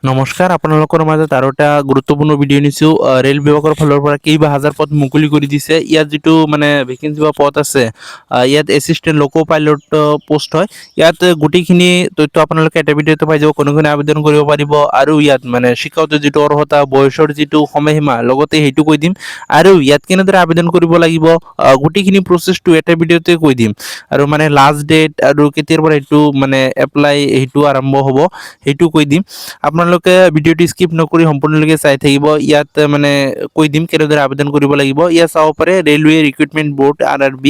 নমস্কাৰ আপোনালোকৰ মাজত আৰু এটা গুৰুত্বপূৰ্ণ ভিডিঅ' নিছোঁ ৰেল বিভাগৰ ফালৰ পৰা কেইবা হাজাৰ পদ মুকলি কৰি দিছে। ইয়াত যিটো মানে ভেকেঞ্চি বা পদ আছে, ইয়াত এছিষ্টেণ্ট লোকো পাইলট পোষ্ট হয়। ইয়াত গোটেইখিনি তথ্য আপোনালোকে এটা ভিডিঅ'তে পাই যাব, কোনে কোনে আবেদন কৰিব পাৰিব আৰু ইয়াত মানে শিক্ষাগত যিটো অৰ্হতা, বয়সৰ যিটো সময়সীমা লগতে সেইটো কৈ দিম আৰু ইয়াত কেনেদৰে আবেদন কৰিব লাগিব, গোটেইখিনি প্ৰচেছটো এটা ভিডিঅ'তে কৈ দিম। আৰু মানে লাষ্ট ডেট আৰু কেতিয়াৰ পৰা এইটো মানে এপ্লাই সেইটো আৰম্ভ হ'ব সেইটো কৈ দিম। আপোনালোকে ভিডিঅ'টি স্কিপ নকৰি সম্পূৰ্ণলৈকে চাই থাকিব। ইয়াত মানে কৈ দিম কেনেদৰে আবেদন কৰিব লাগিব। ইয়াত চাব পাৰে ৰেলৱে ৰিক্ৰুটমেণ্ট বৰ্ড RRB,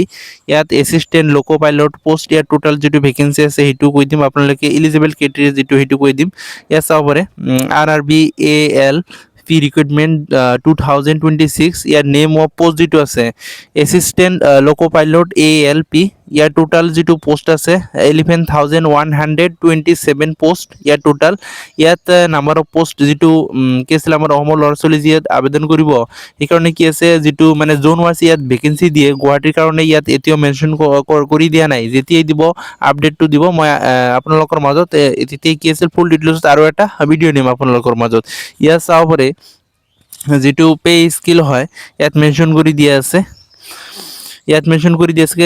ইয়াত এছিষ্টেণ্ট লোকো পাইলট পোষ্ট, ইয়াত টোটেল যিটো ভেকেঞ্চি আছে সেইটো কৈ দিম। আপোনালোকে ইলিজিবল ক্ৰাইটেৰিয়া যিটো সেইটো কৈ দিম। ইয়াত চাব পাৰে RRB ALP recruitment 2026, year name of post যিটো আছে এছিষ্টেণ্ট লোকো পাইলট ALP, ইয়াৰ টোটাল যিটো পোষ্ট আছে 11,127 পোষ্ট ইয়াৰ টোটাল। ইয়াত নাম্বাৰ অফ পোষ্ট যিটো কি আছিলে, আমাৰ অসমৰ ল'ৰা ছোৱালী যিয়াত আবেদন কৰিব সেইকাৰণে কি আছে, যিটো মানে জোন ৱাইজ ইয়াত ভেকেঞ্চি দিয়ে, গুৱাহাটীৰ কাৰণে ইয়াত এতিয়াও মেনশ্যন কৰি দিয়া নাই। যেতিয়াই দিব আপডেটটো দিব, মই আপোনালোকৰ মাজত তেতিয়াই কি আছিল ফুল ডিটেইলছত আৰু এটা ভিডিঅ' দিম আপোনালোকৰ মাজত। ইয়াত চাব পাৰে যিটো পে স্কিল হয় ইয়াত মেনশ্যন কৰি দিয়া আছে। ইয়াত মেনশ্যন কৰি দিয়া আছে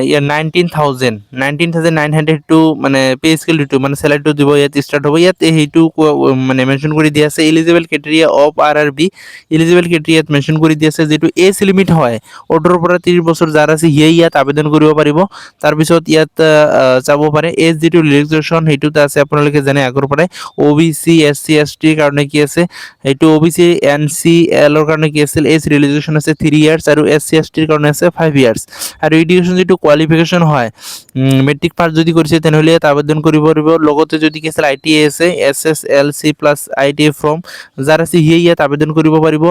ইয়াত 19,900 মানে পে স্কেল যিটো মানে চেলাৰীটো দিব ইয়াত ষ্টাৰ্ট হ'ব। ইয়াত সেইটো মানে মেনশ্যন কৰি দিয়া আছে। Eligible criteria of RRB, eligible ক্ৰাইটেৰিয়াত মেনশ্যন কৰি দিয়া আছে যিটো এজ লিমিট হয় 18 পৰা 30 বছৰ যাৰ আছে সিয়ে ইয়াত আবেদন কৰিব পাৰিব। তাৰপিছত ইয়াত চাব পাৰে এজ যিটো ৰিলেক্সেশ্যন সেইটোত আছে, আপোনালোকে জানে আগৰ পৰাই। OBC SC ST কাৰণে কি আছে, সেইটো OBC NCL ৰ কাৰণে কি আছিল, এজ ৰিলেক্সেশ্যন আছে 3 ইয়াৰ্ছ আৰু SC ST ৰ কাৰণে আছে 5 ইয়াৰ্ছ। আৰু এডুকেশ্যন যিটো কোৱালিফিকেশ্যন হয়, মেট্ৰিক পাছ যদি কৰিছে তেনেহ'লে ইয়াত আবেদন কৰিব পাৰিব। লগতে যদি কি আছিল ITI আছে SSLC প্লাছ ITI ফৰ্ম যাৰ আছে সিয়ে ইয়াত আবেদন কৰিব পাৰিব।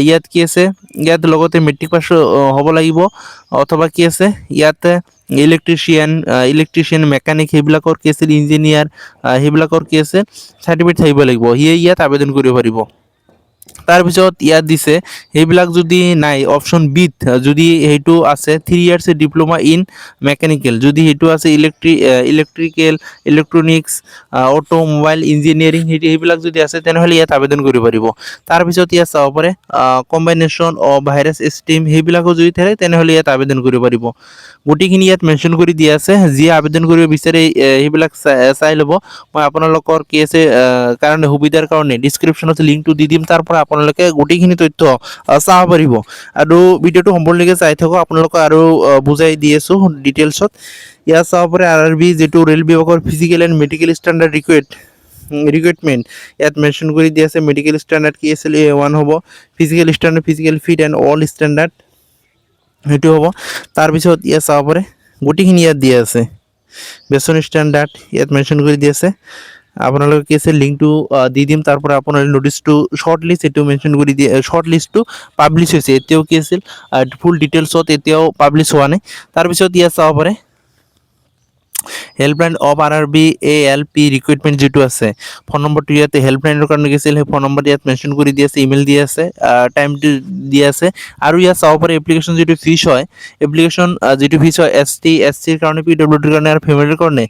ইয়াত কি আছে, ইয়াত লগতে মেট্ৰিক পাছ হ'ব লাগিব, অথবা কি আছে ইয়াত ইলেক্ট্ৰিচিয়ান মেকানিক সেইবিলাকৰ কি আছিল, ইঞ্জিনিয়াৰ সেইবিলাকৰ কি আছে চাৰ্টিফিকেট থাকিব লাগিব, সিয়ে ইয়াত আবেদন কৰিব পাৰিব। তাৰপিছত ইয়াত দিছে সেইবিলাক যদি নাই, অপশ্যন বিত যদি সেইটো আছে 3 ইয়াৰ্ছ ডিপ্ল'মা ইন মেকানিকেল, যদি সেইটো আছে ইলেক্ট্ৰিকেল, ইলেক্ট্ৰনিক্স, অটোমোবাইল ইঞ্জিনিয়াৰিং সেইবিলাক যদি আছে তেনেহ'লে ইয়াত আবেদন কৰিব পাৰিব। তাৰপিছত ইয়াত চাব পাৰে কম্বাইনেশ্যন অফ ভাইৰাছ ষ্ট্ৰীম সেইবিলাকো যদি থাকে তেনেহ'লে ইয়াত আবেদন কৰিব পাৰিব। গোটেইখিনি ইয়াত মেনশ্যন কৰি দিয়া আছে। যিয়ে আবেদন কৰিব বিচাৰে সেইবিলাক চাই ল'ব। মই আপোনালোকৰ কি আছে কাৰণে সুবিধাৰ কাৰণে ডিছক্ৰিপশ্যনত লিংকটো দি দিম, তাৰ পৰা আপোনালোকে গোটেইখিনি তথ্য চাব পাৰিব। আৰু ভিডিঅ'টো সম্পূৰ্ণকৈ চাই থাকক, আপোনালোকক আৰু বুজাই দি আছোঁ ডিটেইলছত। ইয়াত চাব পাৰে RRB যিটো ৰেল বিভাগৰ physical and medical standard requirement ইয়াত মেনশ্যন কৰি দিয়া আছে। মেডিকেল ষ্টেণ্ডাৰ্ড কি আছিল, A1 হ'ব। Physical standard physical fit and all standard সেইটো হ'ব। তাৰপিছত ইয়াত চাব পাৰে গোটেইখিনি ইয়াত দিয়া আছে। বেচন ষ্টেণ্ডাৰ্ড ইয়াত মেনশ্যন কৰি দি আছে। আপোনালোকে কি আছে লিংকটো দি দিম, তাৰ পৰা আপোনালোকে নটিচটো শ্বৰ্ট লিষ্ট এইটো মেনশ্যন কৰি দিয়ে। শ্বৰ্ট লিষ্টটো পাব্লিছ হৈছে, এতিয়াও কি আছিল ফুল ডিটেইলছত এতিয়াও পাব্লিছ হোৱা নাই। তাৰপিছত ইয়াত চাব পাৰে helpline of RRB ALP recruitment যিটো আছে, ফোন নম্বৰটো ইয়াতে হেল্পলাইনৰ কাৰণে গৈছিল, সেই ফোন নম্বৰ ইয়াত মেনশ্যন কৰি দি আছে, ইমেইল দি আছে, টাইমটো দি আছে। আৰু ইয়াত চাব পাৰে এপ্লিকেশ্যন যিটো ফিজ হয়, এপ্লিকেশ্যন যিটো ফিজ হয় ST SC ৰ কাৰণে, PWDৰ কাৰণে আৰু ফেমিলিৰ কাৰণে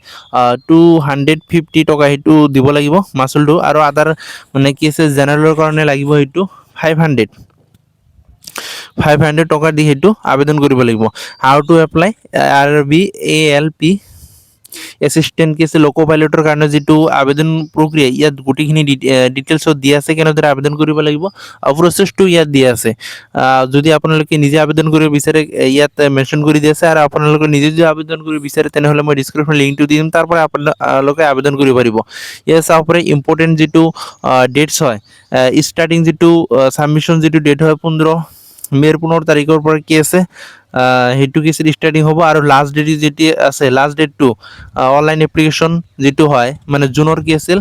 250 টকা সেইটো দিব লাগিব মাচুলটো। আৰু আদাৰ মানে কি আছে জেনেৰেলৰ কাৰণে লাগিব সেইটো 500 টকা দি সেইটো আবেদন কৰিব লাগিব। How to apply RRB ALP assistant কি আছে লোকো পাইলটৰ কাৰণে যিটো আবেদন প্ৰক্ৰিয়া, ইয়াত গোটেইখিনি ডিটেইলছত দিয়া আছে কেনেদৰে আবেদন কৰিব লাগিব, প্ৰচেছটো ইয়াত দিয়া আছে। যদি আপোনালোকে নিজে আবেদন কৰিব বিচাৰে ইয়াত মেনশ্যন কৰি দিয়া আছে। আৰু আপোনালোকে নিজে যদি আবেদন কৰিব বিচাৰে তেনেহ'লে মই ডিছক্ৰিপশ্যন লিংকটো দি দিম, তাৰ পৰা আপোনালোকে আবেদন কৰিব পাৰিব। ইয়াত চাব পাৰে ইম্পৰ্টেণ্ট যিটো ডেটছ হয়, ষ্টাৰ্টিং যিটো ছাবমিশ্যন যিটো ডেট হয় 15 মে'ৰ 15 তাৰিখৰ পৰা কি আছে সেইটো কি আছিল ষ্টাৰ্টিং হ'ব। আৰু লাষ্ট ডেট যেতিয়া আছে, লাষ্ট ডেটটো অনলাইন এপ্লিকেশ্যন যিটো হয় মানে জুনৰ কি আছিল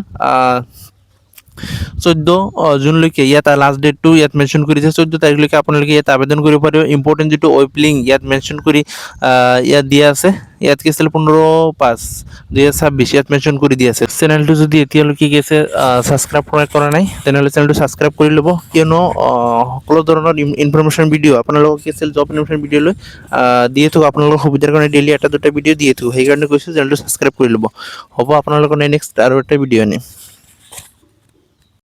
14 জুনলৈকে ইয়াত লাষ্ট ডেটটো ইয়াত মেনশ্যন কৰিছে। 14 তাৰিখলৈকে আপোনালোকে ইয়াত আবেদন কৰিব পাৰিব। ইম্পৰ্টেণ্ট যিটো ৱেব লিংক ইয়াত মেনশ্যন কৰি ইয়াত দিয়া আছে। ইয়াত কি আছিল 15/5/2026 ইয়াত মেনশ্যন কৰি দিয়া আছে। চেনেলটো যদি এতিয়ালৈকে কি আছে ছাবস্ক্ৰাইব কৰা নাই তেনেহ'লে চেনেলটো ছাবস্ক্ৰাইব কৰি ল'ব, কিয়নো সকলো ধৰণৰ ইনফৰমেশ্যন ভিডিঅ' আপোনালোকক কি আছিল জব ইনফৰমেশ্যন ভিডিঅ' লৈ দিয়ে থাকোঁ। আপোনালোকৰ সুবিধাৰ কাৰণে ডেইলি এটা দুটা ভিডিঅ' দিয়ে থাকোঁ, সেইকাৰণে কৈছোঁ চেনেলটো ছাবস্ক্ৰাইব কৰি ল'ব। হ'ব আপোনালোকৰ নেক্সট আৰু এটা ভিডিঅ' আনিম।